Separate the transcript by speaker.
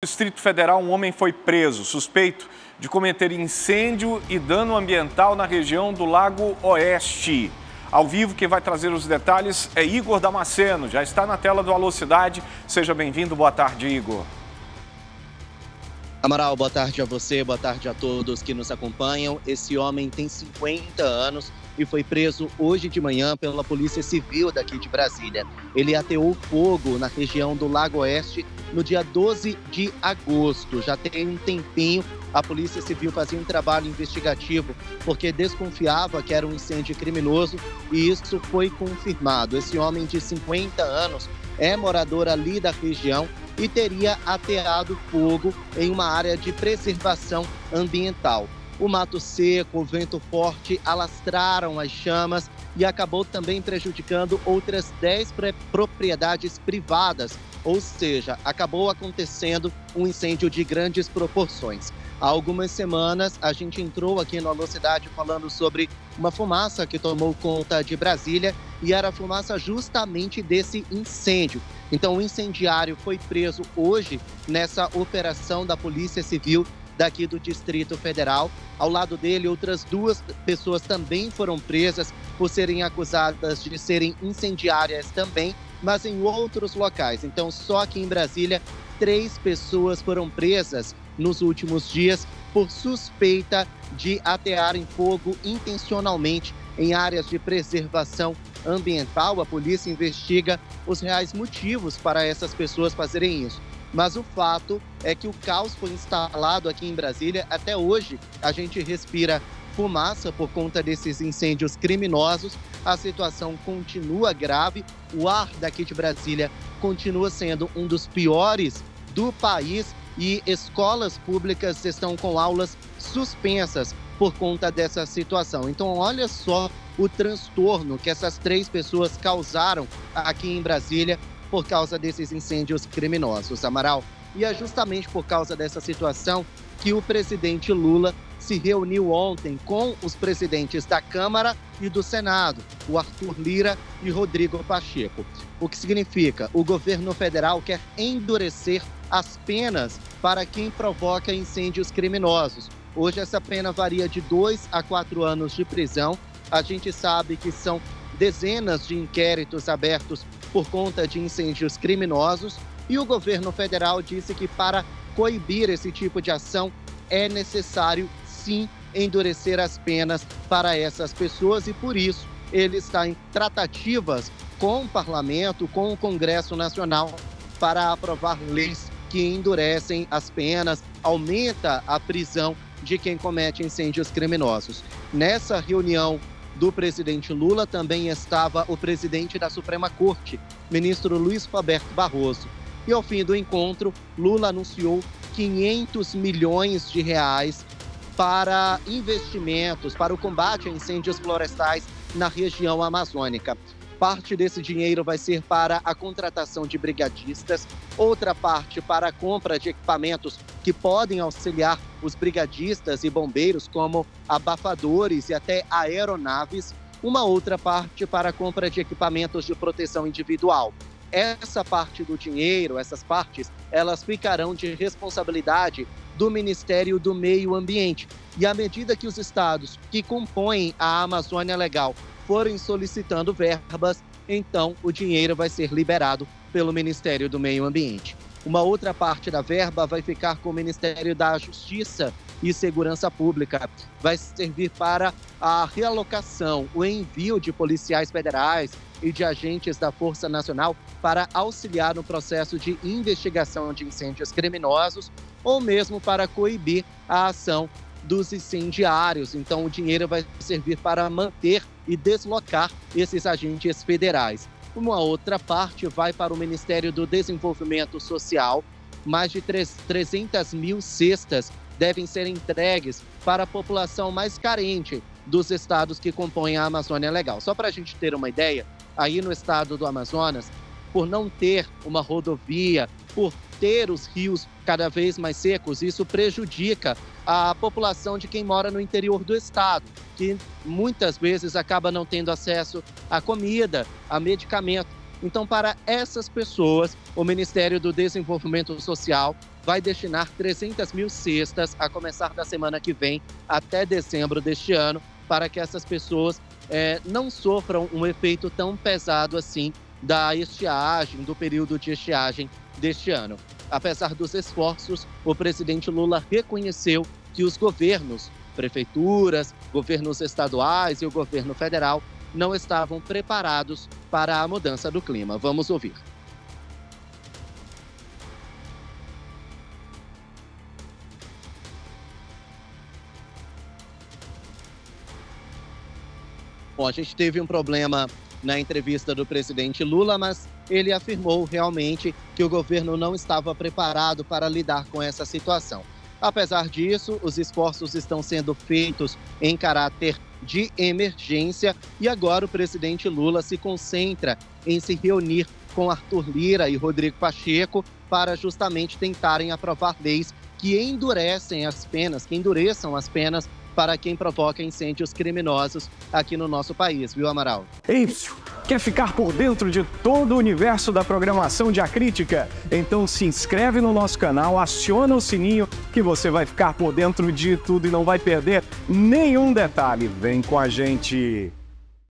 Speaker 1: No Distrito Federal, um homem foi preso, suspeito de cometer incêndio e dano ambiental na região do Lago Oeste. Ao vivo, quem vai trazer os detalhes é Igor Damasceno, já está na tela do Alô Cidade. Seja bem-vindo, boa tarde, Igor.
Speaker 2: Amaral, boa tarde a você, boa tarde a todos que nos acompanham. Esse homem tem 50 anos e foi preso hoje de manhã pela Polícia Civil daqui de Brasília. Ele ateou fogo na região do Lago Oeste no dia 12 de agosto. Já tem um tempinho, a Polícia Civil fazia um trabalho investigativo porque desconfiava que era um incêndio criminoso e isso foi confirmado. Esse homem de 50 anos é morador ali da região e teria ateado fogo em uma área de preservação ambiental. O mato seco, o vento forte alastraram as chamas e acabou também prejudicando outras 10 propriedades privadas, ou seja, acabou acontecendo um incêndio de grandes proporções. Há algumas semanas a gente entrou aqui no Alô Cidade falando sobre uma fumaça que tomou conta de Brasília e era a fumaça justamente desse incêndio. Então o incendiário foi preso hoje nessa operação da Polícia Civil daqui do Distrito Federal. Ao lado dele, outras 2 pessoas também foram presas por serem acusadas de serem incendiárias também, mas em outros locais. Então, só aqui em Brasília, 3 pessoas foram presas nos últimos dias por suspeita de atearem fogo intencionalmente em áreas de preservação ambiental. A polícia investiga os reais motivos para essas pessoas fazerem isso. Mas o fato é que o caos foi instalado aqui em Brasília. Até hoje, a gente respira fumaça por conta desses incêndios criminosos. A situação continua grave. O ar daqui de Brasília continua sendo um dos piores do país e escolas públicas estão com aulas suspensas por conta dessa situação. Então, olha só o transtorno que essas 3 pessoas causaram aqui em Brasília por causa desses incêndios criminosos, Amaral. E é justamente por causa dessa situação que o presidente Lula se reuniu ontem com os presidentes da Câmara e do Senado, o Arthur Lira e Rodrigo Pacheco. O que significa? O governo federal quer endurecer as penas para quem provoca incêndios criminosos. Hoje essa pena varia de 2 a 4 anos de prisão. A gente sabe que são dezenas de inquéritos abertos por conta de incêndios criminosos e o governo federal disse que para coibir esse tipo de ação é necessário sim endurecer as penas para essas pessoas e por isso ele está em tratativas com o Parlamento, com o Congresso Nacional para aprovar leis que endurecem as penas, aumenta a prisão de quem comete incêndios criminosos. Nessa reunião do presidente Lula também estava o presidente da Suprema Corte, ministro Luiz Roberto Barroso. E ao fim do encontro, Lula anunciou 500 milhões de reais para investimentos, para o combate a incêndios florestais na região amazônica. Parte desse dinheiro vai ser para a contratação de brigadistas, outra parte para a compra de equipamentos que podem auxiliar os brigadistas e bombeiros, como abafadores e até aeronaves, uma outra parte para a compra de equipamentos de proteção individual. Essa parte do dinheiro, essas partes, elas ficarão de responsabilidade do Ministério do Meio Ambiente. E à medida que os estados que compõem a Amazônia Legal forem solicitando verbas, então o dinheiro vai ser liberado pelo Ministério do Meio Ambiente. Uma outra parte da verba vai ficar com o Ministério da Justiça e Segurança Pública. Vai servir para a realocação, o envio de policiais federais e de agentes da Força Nacional para auxiliar no processo de investigação de incêndios criminosos ou mesmo para coibir a ação dos incendiários. Então o dinheiro vai servir para manter e deslocar esses agentes federais. Uma outra parte vai para o Ministério do Desenvolvimento Social. Mais de 300 mil cestas devem ser entregues para a população mais carente dos estados que compõem a Amazônia Legal. Só para a gente ter uma ideia, aí no estado do Amazonas, por não ter uma rodovia, por ter os rios cada vez mais secos, isso prejudica a população de quem mora no interior do estado, que muitas vezes acaba não tendo acesso a comida, a medicamento. Então, para essas pessoas, o Ministério do Desenvolvimento Social vai destinar 300 mil cestas a começar da semana que vem até dezembro deste ano, para que essas pessoas não sofram um efeito tão pesado assim da estiagem, do período de estiagem deste ano. Apesar dos esforços, o presidente Lula reconheceu que os governos, prefeituras, governos estaduais e o governo federal não estavam preparados para a mudança do clima. Vamos ouvir. Bom, a gente teve um problema na entrevista do presidente Lula, mas ele afirmou realmente que o governo não estava preparado para lidar com essa situação. Apesar disso, os esforços estão sendo feitos em caráter de emergência e agora o presidente Lula se concentra em se reunir com Arthur Lira e Rodrigo Pacheco para justamente tentarem aprovar leis que endureçam as penas para quem provoca incêndios criminosos aqui no nosso país, viu, Amaral?
Speaker 3: Quer ficar por dentro de todo o universo da programação de A Crítica? Então se inscreve no nosso canal, aciona o sininho que você vai ficar por dentro de tudo e não vai perder nenhum detalhe. Vem com a gente!